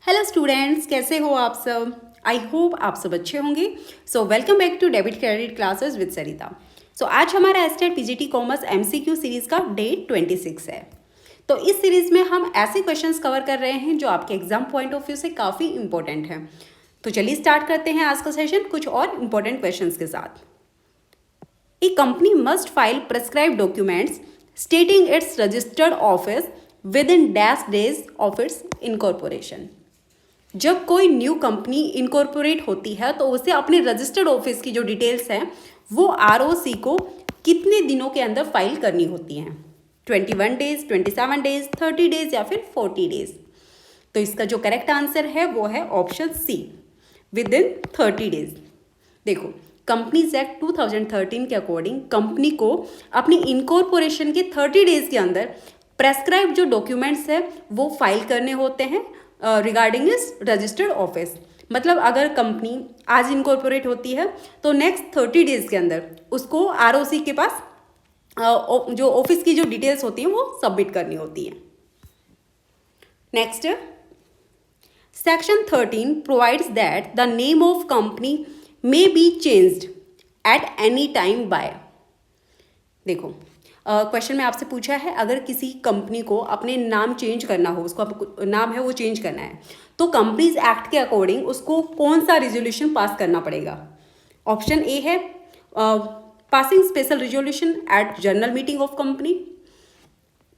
Hello students, कैसे हो आप सब। आई होप आप सब अच्छे होंगे। So welcome back to debit credit classes with Sarita. So आज हमारा state PGT commerce MCQ series का डे 26 है। तो इस सीरीज में हम ऐसे क्वेश्चंस कवर कर रहे हैं जो आपके एग्जाम पॉइंट ऑफ व्यू से काफ़ी इंपॉर्टेंट हैं। तो चलिए स्टार्ट करते हैं आज का सेशन कुछ और इंपॉर्टेंट क्वेश्चंस के साथ। A company must file prescribed documents stating its registered office within dash days of its incorporation. जब कोई न्यू कंपनी इनकॉर्पोरेट होती है तो उसे अपने रजिस्टर्ड ऑफिस की जो डिटेल्स हैं वो आरओसी को कितने दिनों के अंदर फाइल करनी होती हैं। 21 डेज, 27 डेज, 30 डेज या फिर 40 डेज। तो इसका जो करेक्ट आंसर है वो है option C, within 30 days. देखो, कंपनीज एक्ट 2013 के अकॉर्डिंग कंपनी को अपनी इनकॉर्पोरेशन के 30 डेज के अंदर प्रेस्क्राइब जो डॉक्यूमेंट्स है वो फाइल करने होते हैं रिगार्डिंग इस रजिस्टर्ड ऑफिस। मतलब अगर कंपनी आज इनकॉर्पोरेट होती है तो नेक्स्ट 30 डेज के अंदर उसको आरओसी के पास जो ऑफिस की जो डिटेल्स होती हैं वो सबमिट करनी होती है। Next, section 13 provides that the name of company may be changed at any time by. देखो, क्वेश्चन में आपसे पूछा है अगर किसी कंपनी को अपने नाम चेंज करना हो, उसको नाम है वो चेंज करना है, तो कंपनीज एक्ट के अकॉर्डिंग उसको कौन सा रिजोल्यूशन पास करना पड़ेगा। ऑप्शन ए है passing special resolution at general meeting of company,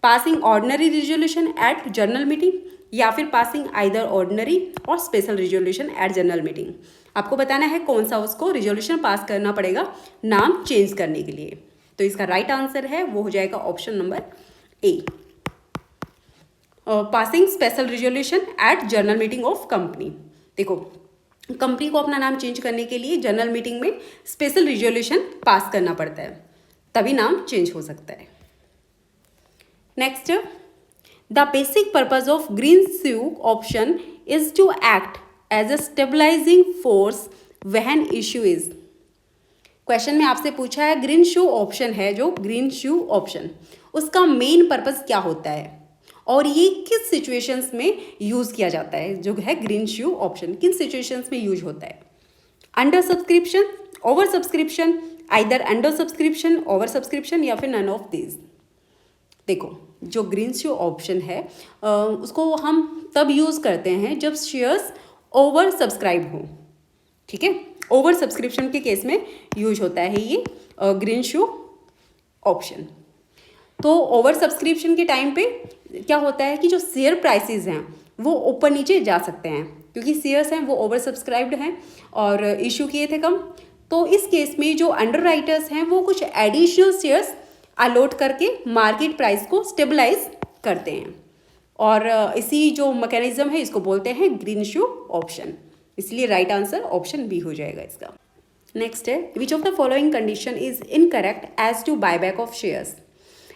passing ordinary resolution at general meeting, या फिर पासिंग आइदर ऑर्डिनरी और special resolution at general meeting. आपको बताना है कौन सा उसको रिजोल्यूशन पास करना पड़ेगा नाम चेंज करने के लिए। तो इसका राइट आंसर है वो हो जाएगा option number A, passing special resolution at general meeting of company. देखो, कंपनी को अपना नाम चेंज करने के लिए जनरल मीटिंग में स्पेशल रिजोल्यूशन पास करना पड़ता है, तभी नाम चेंज हो सकता है। Next, the basic purpose of green shoe option is to act as a stabilising force when issue is. Question में आपसे पूछा है ग्रीन शू ऑप्शन है, जो ग्रीन शू ऑप्शन उसका मेन पर्पस क्या होता है और ये किस सिचुएशंस में यूज किया जाता है। जो है ग्रीन शू ऑप्शन किन सिचुएशंस में यूज होता है। Under subscription, over subscription, either under subscription, over subscription या फिर नन ऑफ दीज। देखो, जो ग्रीन शू ऑप्शन है उसको हम तब यूज करते हैं जब शेयर्स ओवर सब्सक्राइब हो। ठीक है, ओवर सब्सक्रिप्शन के केस में यूज होता है ये ग्रीन शू ऑप्शन। तो ओवर सब्सक्रिप्शन के टाइम पे क्या होता है कि जो शेयर प्राइसेस हैं वो ऊपर नीचे जा सकते हैं, क्योंकि शेयर्स हैं वो ओवर सब्सक्राइब्ड हैं और इशू किए थे कम। तो इस केस में जो अंडर राइटर्स हैं वो कुछ एडिशनल शेयर्स अलॉट करके मार्केट प्राइस को स्टेबलाइज करते हैं, और इसी जो मैकेनिज्म है इसको बोलते हैं ग्रीन शू ऑप्शन। इसलिए राइट आंसर ऑप्शन बी हो जाएगा इसका। नेक्स्ट है, which of the following condition is incorrect as to buyback of shares.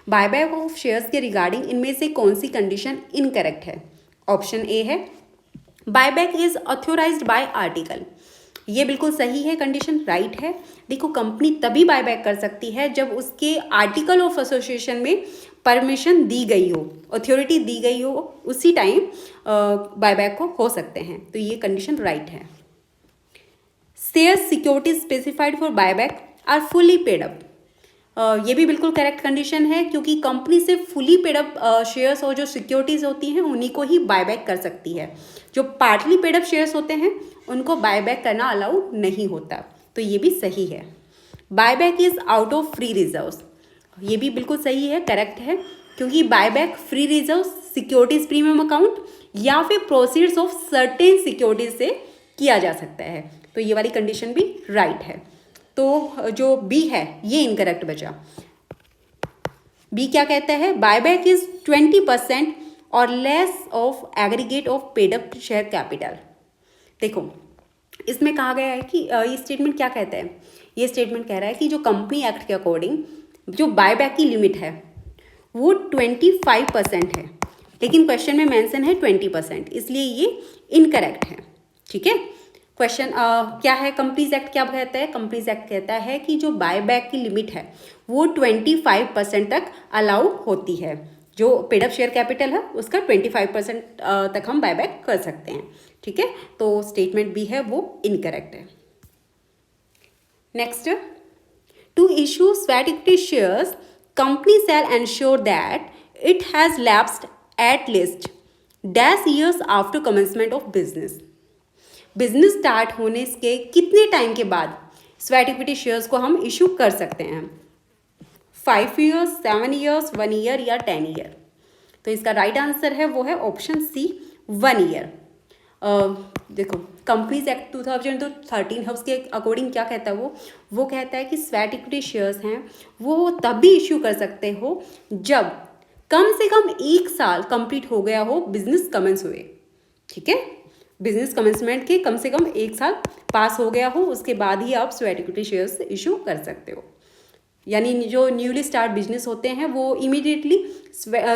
Buyback of shares के रिगार्डिंग इनमें से कौन सी कंडीशन इनकरेक्ट है। ऑप्शन ए है buyback is authorised by article. ये बिल्कुल सही है, कंडीशन राइट है। देखो, कंपनी तभी बायबैक कर सकती है जब उसके आर्टिकल ऑफ एसोसिएशन में परमिशन दी गई हो, अथॉरिटी दी गई हो, उसी टाइम बायबैक को हो सकते हैं। तो ये कंडीशन राइट है। Shares securities specified for buyback are fully paid up. ये भी बिल्कुल करेक्ट कंडीशन है, क्योंकि कंपनी से फुली पेड अप शेयर्स और जो सिक्योरिटीज होती हैं उन्हीं को ही बायबैक कर सकती है। जो पार्टली पेड अप शेयर्स होते हैं उनको बायबैक करना अलाउ नहीं होता। तो ये भी सही है। Buyback is out of free reserves. ये भी बिल्कुल सही है, करेक्ट है, क्योंकि buyback free reserve, securities premium account या फिर प्रोसीड्स ऑफ सर्टेन सिक्योरिटीज से किया जा सकता है। तो ये वाली कंडीशन भी राइट है। तो जो बी है ये इनकरेक्ट बचा। बी क्या कहता है, बायबैक इज 20% और less of aggregate of paid up share capital. देखो, इसमें कहा गया है कि ये स्टेटमेंट क्या कहता है। ये स्टेटमेंट कह रहा है कि जो कंपनी एक्ट के अकॉर्डिंग जो बायबैक की लिमिट है वो 25% है, लेकिन क्वेश्चन में मेंशन है 20%, इसलिए ये इनकरेक्ट है। ठीक है, क्वेश्चन क्या है, कंपनीज एक्ट क्या कहता है। कंपनीज एक्ट कहता है कि जो बायबैक की लिमिट है वो 25% तक अलाउ होती है। जो पेड अप शेयर कैपिटल है उसका 25% तक हम बायबैक कर सकते हैं, ठीक है। तो स्टेटमेंट बी है वो इनकरेक्ट है। Next, to issue sweat equity shares company shall ensure that it has lapsed at least dash years after commencement of business. Business start होने के कितने टाइम के बाद स्वेट इक्विटी शेयर्स को हम इशू कर सकते हैं? 5 ईयर्स, 7 ईयर्स, 1 ईयर या 10 ईयर। तो इसका राइट आंसर है वो है ऑप्शन सी 1 ईयर। देखो कंपनीज एक्ट 2013 है, उसके अकॉर्डिंग क्या कहता है वो कहता है कि स्वेट इक्विटी शेयर्स हैं वो तभी इश्यू कर सकते हो जब कम से कम 1 साल कंप्लीट हो गया हो बिजनेस कमेंस हुए, ठीक है। बिजनेस कमेंसमेंट के कम से कम 1 साल पास हो गया हो, उसके बाद ही आप स्वेट इक्विटी शेयर्स इशू कर सकते हो। यानी जो न्यूली स्टार्ट बिजनेस होते हैं वो इमीडिएटली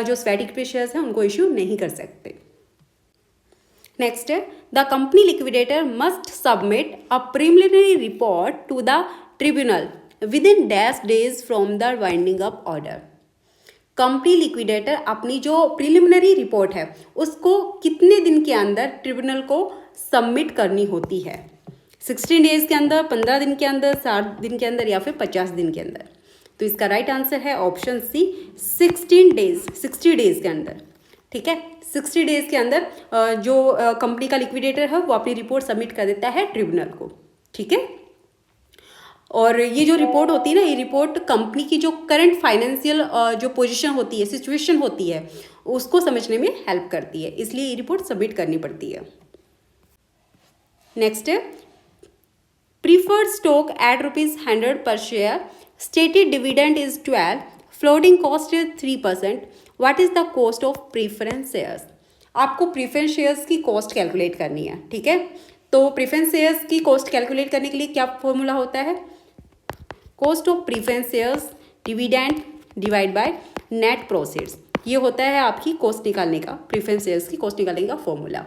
जो स्वेट इक्विटी शेयर्स हैं उनको इशू नहीं कर सकते। नेक्स्ट है, the company liquidator must submit a preliminary report to the tribunal within dash days from the winding up order. Company liquidator अपनी जो प्रिलिमिनरी रिपोर्ट है उसको कितने दिन के अंदर ट्रिब्यूनल को सबमिट करनी होती है? 16 डेज के अंदर, 15 दिन के अंदर, 60 दिन के अंदर या फिर 50 दिन के अंदर। तो इसका राइट आंसर है ऑप्शन सी 60 डेज के अंदर, ठीक है। 60 डेज के अंदर जो कंपनी का लिक्विडेटर है वो अपनी रिपोर्ट सबमिट कर देता है ट्रिब्यूनल को, ठीक है। और ये जो रिपोर्ट होती है ना, ये रिपोर्ट कंपनी की जो करंट फाइनेंशियल जो पोजीशन होती है, सिचुएशन होती है, उसको समझने में हेल्प करती है, इसलिए ये रिपोर्ट सबमिट करनी पड़ती है। नेक्स्ट है, प्रीफर्ड स्टॉक एट ₹100 पर share, stated dividend is 12, floating cost is 3%, what is the cost of preference shares. आपको प्रीफरेंस शेयर्स की कॉस्ट कैलकुलेट करनी है, ठीक है। तो प्रीफरेंस शेयर्स की कॉस्ट कैलकुलेट करने के लिए क्या फॉर्मूला होता है? Cost of preference shares dividend divide by net proceeds, ये होता है आपकी कॉस्ट निकालने का, प्रीफरेंस शेयर्स की कॉस्ट निकालने का फॉर्मूला,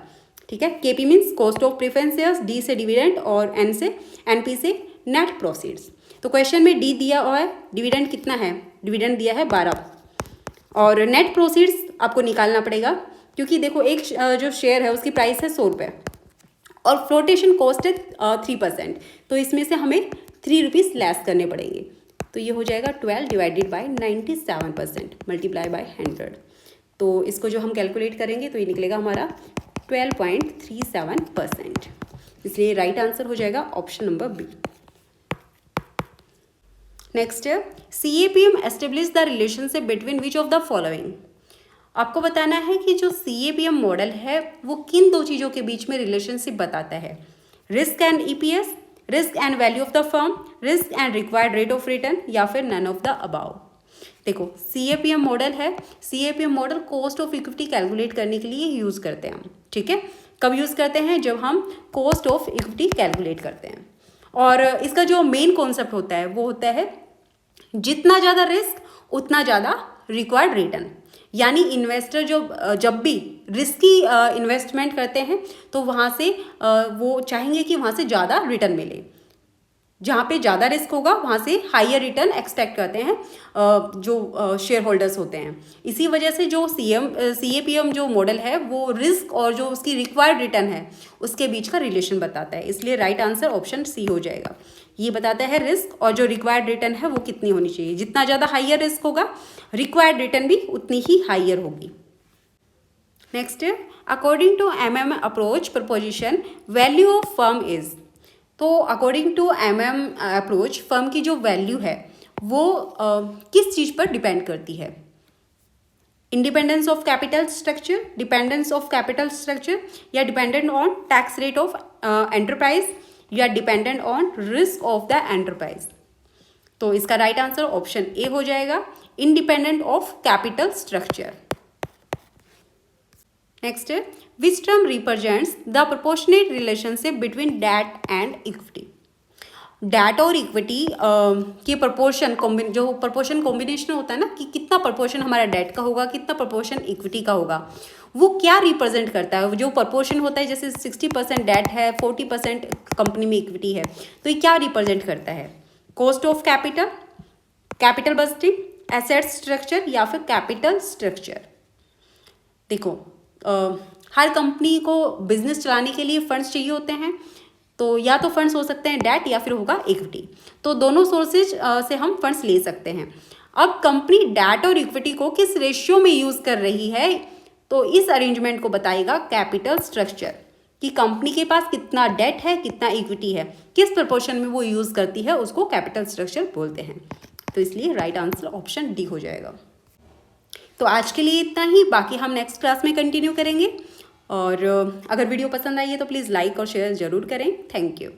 ठीक है। KP means cost of preference shares, D से डिविडेंड और एनपी से नेट प्रोसीड्स। तो क्वेश्चन में डी दिया हुआ है, डिविडेंड कितना है? डिविडेंड दिया है 12 और नेट प्रोसीड्स आपको निकालना पड़ेगा, क्योंकि देखो एक जो शेयर है उसकी प्राइस है 100 रुपये और फ्लोटेशन कॉस्ट है 3%, तो इसमें से हमें 3 रुपीज़ लेस करने पड़ेंगे। तो ये हो जाएगा 12 डिवाइडेड बाय 97% मल्टीप्लाई बाय 100। तो इसको जो हम कैलकुलेट करेंगे तो ये निकलेगा हमारा 12.37%, इसलिए राइट आंसर हो जाएगा ऑप्शन नंबर बी। नेक्स्ट है, CAPM establish the relationship between which of the following. आपको बताना है कि जो CAPM मॉडल है वो किन 2 चीज़ों के बीच में रिलेशनशिप बताता है? Risk and EPS, risk and value of the firm, risk and required rate of return, या फिर नन ऑफ द अबाव। देखो CAPM मॉडल है, CAPM model cost of equity calculate करने के लिए यूज़ करते हैं हम, ठीक है। कब यूज़ करते हैं? जब हम कॉस्ट ऑफ इक्विटी कैलकुलेट करते हैं। और इसका जो मेन कॉन्सेप्ट होता है वो होता है जितना ज़्यादा रिस्क उतना ज़्यादा रिक्वायर्ड रिटर्न। यानी इन्वेस्टर जब भी रिस्की इन्वेस्टमेंट करते हैं तो वहाँ से वो चाहेंगे कि वहाँ से ज़्यादा रिटर्न मिले। जहाँ पे ज़्यादा रिस्क होगा वहाँ से हाइयर रिटर्न एक्सपेक्ट करते हैं जो शेयर होल्डर्स होते हैं। इसी वजह से जो CAPM जो मॉडल है वो रिस्क और जो उसकी रिक्वायर्ड रिटर्न है उसके बीच का रिलेशन बताता है, इसलिए राइट आंसर ऑप्शन सी हो जाएगा। ये बताता है रिस्क और जो रिक्वायर्ड रिटर्न है वो कितनी होनी चाहिए। जितना ज़्यादा हाइयर रिस्क होगा रिक्वायर्ड रिटर्न भी उतनी ही हाइयर होगी। नेक्स्ट है, according to MM approach proposition value of firm is. तो according to MM approach firm की जो वैल्यू है वो किस चीज़ पर डिपेंड करती है? Independence of capital structure, dependence of capital structure, या dependent on tax rate of enterprise, या dependent on risk of the enterprise. तो इसका राइट आंसर ऑप्शन ए हो जाएगा, independent of capital structure. Next है, which term represents the proportionate relationship between debt and equity. Debt और equity के proportion जो proportion combination होता है ना, कि कितना प्रपोर्शन हमारा डेट का होगा, कितना प्रपोर्शन इक्विटी का होगा, वो क्या रिप्रेजेंट करता है? जो प्रपोर्शन होता है, जैसे 60% डेट है, 40% कंपनी में इक्विटी है, तो ये क्या रिप्रेजेंट करता है? Cost of capital, capital budgeting, asset structure या फिर कैपिटल स्ट्रक्चर। देखो हर कंपनी को बिजनेस चलाने के लिए फंड्स चाहिए होते हैं, तो या तो फंड्स हो सकते हैं डेट या फिर होगा इक्विटी, तो दोनों सोर्सेज से हम फंड्स ले सकते हैं। अब कंपनी डेट और इक्विटी को किस रेशियो में यूज़ कर रही है, तो इस अरेंजमेंट को बताएगा कैपिटल स्ट्रक्चर, कि कंपनी के पास कितना डेट है कितना इक्विटी है, किस प्रपोर्शन में वो यूज़ करती है, उसको कैपिटल स्ट्रक्चर बोलते हैं। तो इसलिए राइट आंसर ऑप्शन डी हो जाएगा। तो आज के लिए इतना ही, बाकी हम नेक्स्ट क्लास में कंटिन्यू करेंगे। और अगर वीडियो पसंद आई है तो प्लीज़ लाइक और शेयर ज़रूर करें। Thank you.